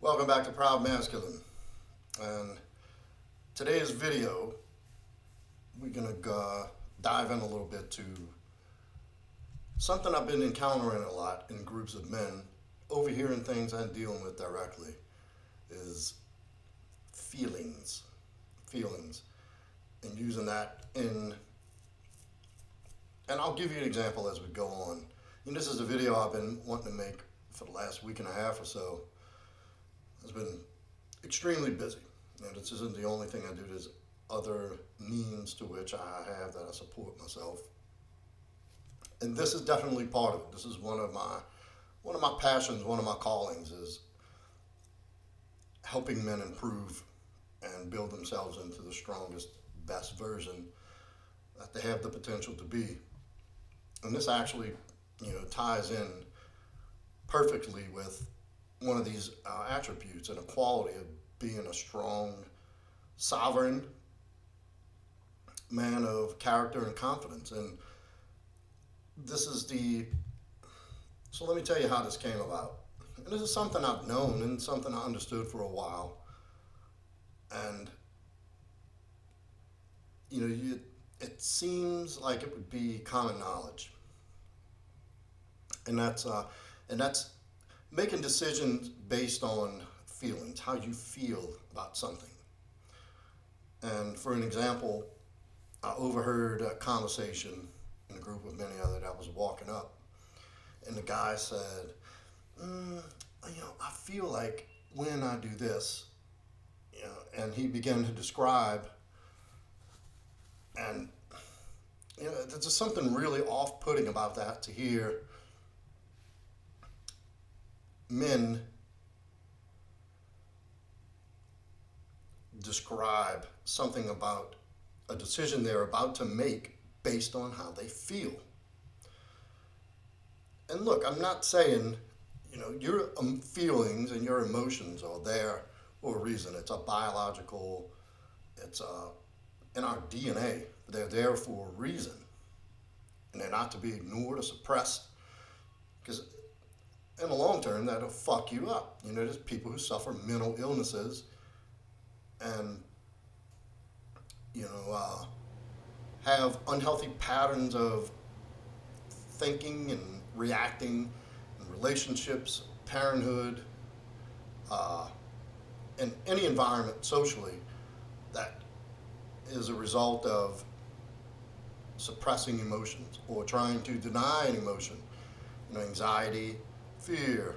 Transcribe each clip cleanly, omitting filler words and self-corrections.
Welcome back to Proud Masculine. And today's video, we're going to dive in a little bit to something I've been encountering a lot in groups of men, overhearing things I'm dealing with directly, is feelings. Feelings. And using that in, and I'll give you an example as we go on. And this is a video I've been wanting to make for the last week and a half or so. It's been extremely busy, and this isn't the only thing I do. There's other means to which I have that I support myself, and this is definitely part of it. This is one of my passions, one of my callings, is helping men improve and build themselves into the strongest, best version that they have the potential to be. And this actually, ties in perfectly with one of these attributes and a quality of being a strong, sovereign man of character and confidence. And so let me tell you how this came about. And this is something I've known and something I understood for a while. And, it seems like it would be common knowledge. And that's making decisions based on feelings, how you feel about something. And for an example, I overheard a conversation in a group of many other that was walking up, and the guy said, I feel like when I do this, and he began to describe, and there's just something really off-putting about that, to hear men describe something about a decision they're about to make based on how they feel. And look, I'm not saying, your feelings and your emotions are there for a reason. It's a biological, it's in our DNA. They're there for a reason. And they're not to be ignored or suppressed, because in the long term, that'll fuck you up. There's people who suffer mental illnesses and, have unhealthy patterns of thinking and reacting in relationships, parenthood, in any environment socially that is a result of suppressing emotions or trying to deny an emotion. Anxiety, fear,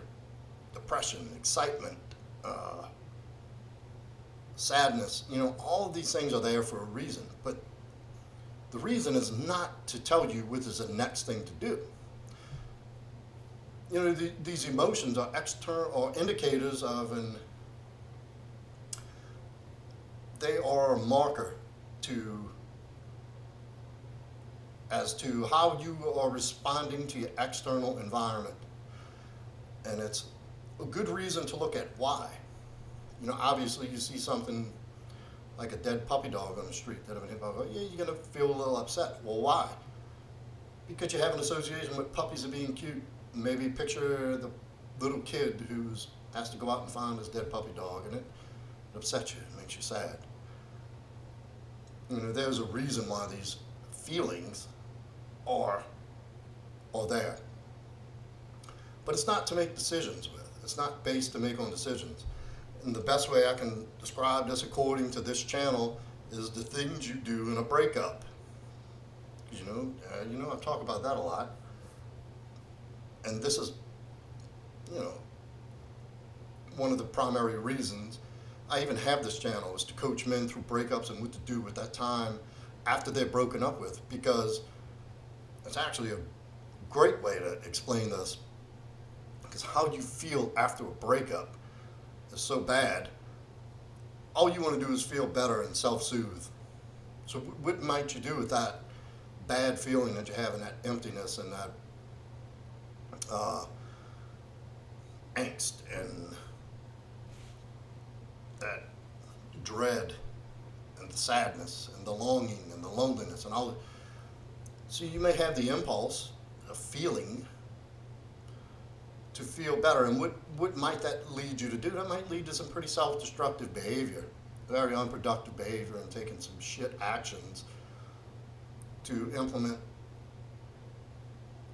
depression, excitement, sadness, all of these things are there for a reason. But the reason is not to tell you what is the next thing to do. These emotions are external or indicators of they are a marker as to how you are responding to your external environment. And it's a good reason to look at why. Obviously you see something like a dead puppy dog on the street that have been hit by a car, you're going to feel a little upset. Well, why? Because you have an association with puppies as being cute. Maybe picture the little kid who has to go out and find his dead puppy dog, and it upsets you, it makes you sad. There's a reason why these feelings are there. But it's not to make decisions with. It's not based to make on decisions. And the best way I can describe this according to this channel is the things you do in a breakup. I talk about that a lot. And this is, one of the primary reasons I even have this channel, is to coach men through breakups and what to do with that time after they're broken up with, because it's actually a great way to explain this. Because how you feel after a breakup is so bad, all you want to do is feel better and self-soothe. So what might you do with that bad feeling that you have, and that emptiness and that angst and that dread and the sadness and the longing and the loneliness and all that? So you may have the impulse, a feeling, to to feel better. And what might that lead you to do? That might lead to some pretty self-destructive behavior, very unproductive behavior, and taking some shit actions to implement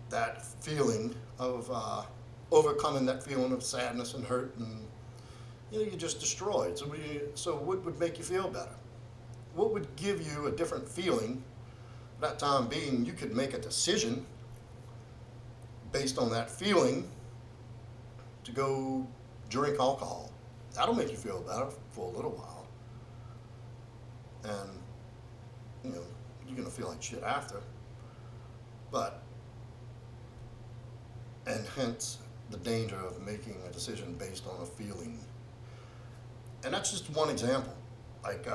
that feeling of overcoming that feeling of sadness and hurt, and you're just destroyed. So what would make you feel better? What would give you a different feeling? That time being, you could make a decision based on that feeling to go drink alcohol. That'll make you feel better for a little while. And, you're going to feel like shit after. And hence the danger of making a decision based on a feeling. And that's just one example. Like,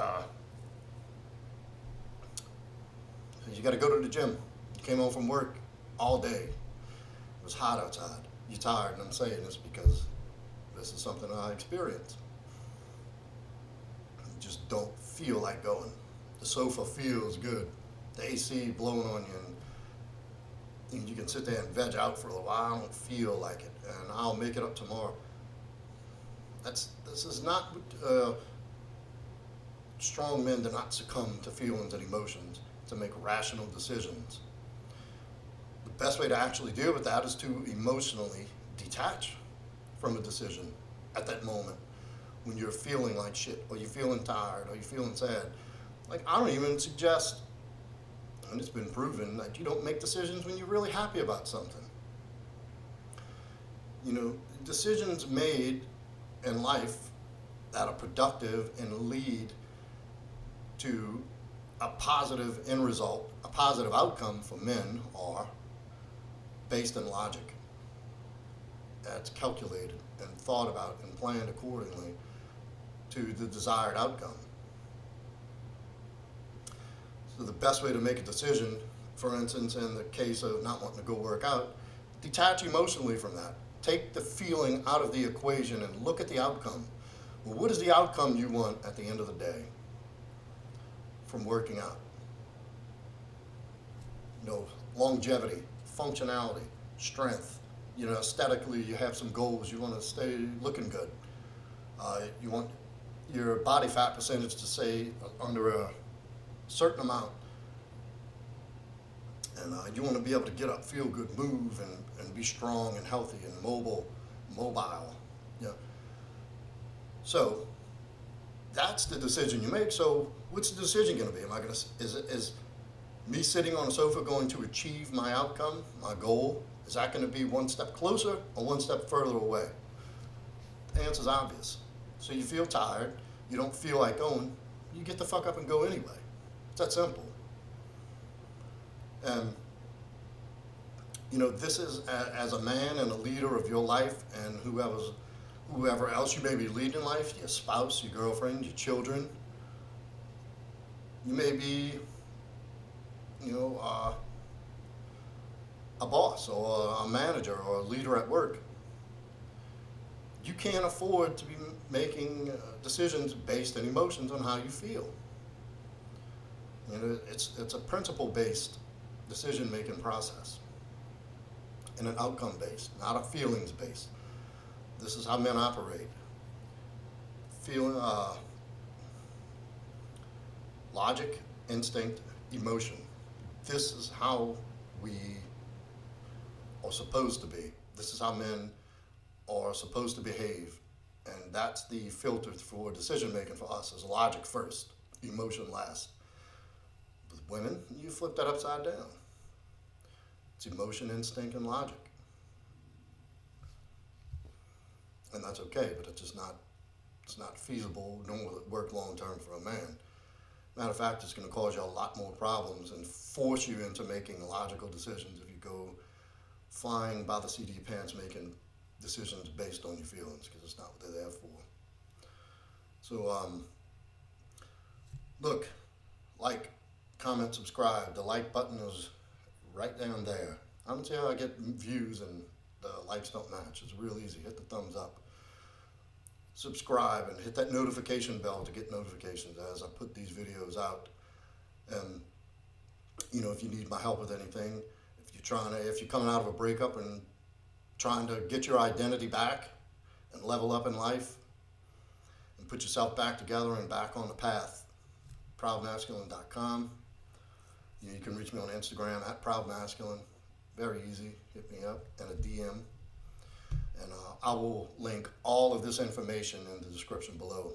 you got to go to the gym. You came home from work all day. It was hot outside. You're tired, and I'm saying this because this is something I experienced. You just don't feel like going. The sofa feels good. The AC blowing on you, and you can sit there and veg out for a little while. I don't feel like it, and I'll make it up tomorrow. This is not strong men do not succumb to feelings and emotions to make rational decisions. The best way to actually deal with that is to emotionally detach from a decision at that moment when you're feeling like shit, or you're feeling tired, or you're feeling sad. Like, I don't even suggest, and it's been proven, that you don't make decisions when you're really happy about something. Decisions made in life that are productive and lead to a positive end result, a positive outcome for men, are based in logic. That's calculated and thought about and planned accordingly to the desired outcome. So the best way to make a decision, for instance, in the case of not wanting to go work out, detach emotionally from that. Take the feeling out of the equation and look at the outcome. Well, what is the outcome you want at the end of the day from working out? Longevity, functionality, strength. Aesthetically, you have some goals. You want to stay looking good. You want your body fat percentage to stay under a certain amount. And you want to be able to get up, feel good, move, and be strong and healthy and mobile. Yeah. So that's the decision you make. So what's the decision going to be? Is me sitting on a sofa going to achieve my outcome, my goal? Is that going to be one step closer or one step further away? The answer's obvious. So you feel tired, you don't feel like going, you get the fuck up and go anyway. It's that simple. And, this is, as a man and a leader of your life, and whoever else you may be leading in life, your spouse, your girlfriend, your children, you may be, a boss or a manager or a leader at work. You can't afford to be making decisions based on emotions on how you feel. It's a principle-based decision-making process and an outcome-based, not a feelings-based. This is how men operate. Logic, instinct, emotion. This is how we are supposed to be. This is how men are supposed to behave. And that's the filter for decision-making for us, is logic first, emotion last. With women, you flip that upside down. It's emotion, instinct, and logic. And that's okay, but it's not feasible, nor will it work long-term for a man. Matter of fact, it's going to cause you a lot more problems and force you into making logical decisions if you go flying by the seat of your pants making decisions based on your feelings, because it's not what they're there for. So, look, like, comment, subscribe. The like button is right down there. I don't see how I get views and the likes don't match. It's real easy. Hit the thumbs up. Subscribe and hit that notification bell to get notifications as I put these videos out. And, if you need my help with anything, if you're coming out of a breakup and trying to get your identity back and level up in life and put yourself back together and back on the path, proudmasculine.com. You can reach me on Instagram at proudmasculine. Very easy. Hit me up and a DM. And I will link all of this information in the description below.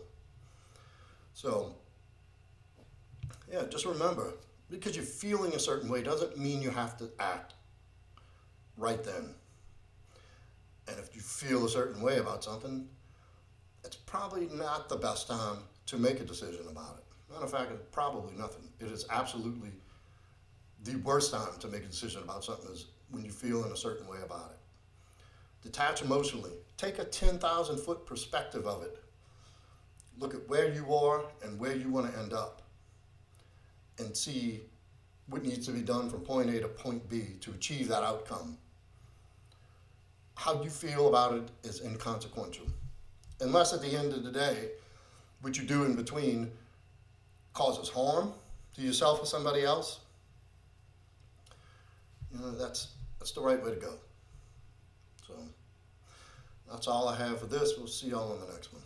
So, yeah, just remember, because you're feeling a certain way doesn't mean you have to act right then. And if you feel a certain way about something, it's probably not the best time to make a decision about it. Matter of fact, it's probably nothing. It is absolutely the worst time to make a decision about something is when you feel in a certain way about it. Detach emotionally. Take a 10,000 foot perspective of it. Look at where you are and where you want to end up and see what needs to be done from point A to point B to achieve that outcome. How you feel about it is inconsequential. Unless at the end of the day, what you do in between causes harm to yourself or somebody else, that's the right way to go. So that's all I have for this. We'll see y'all in the next one.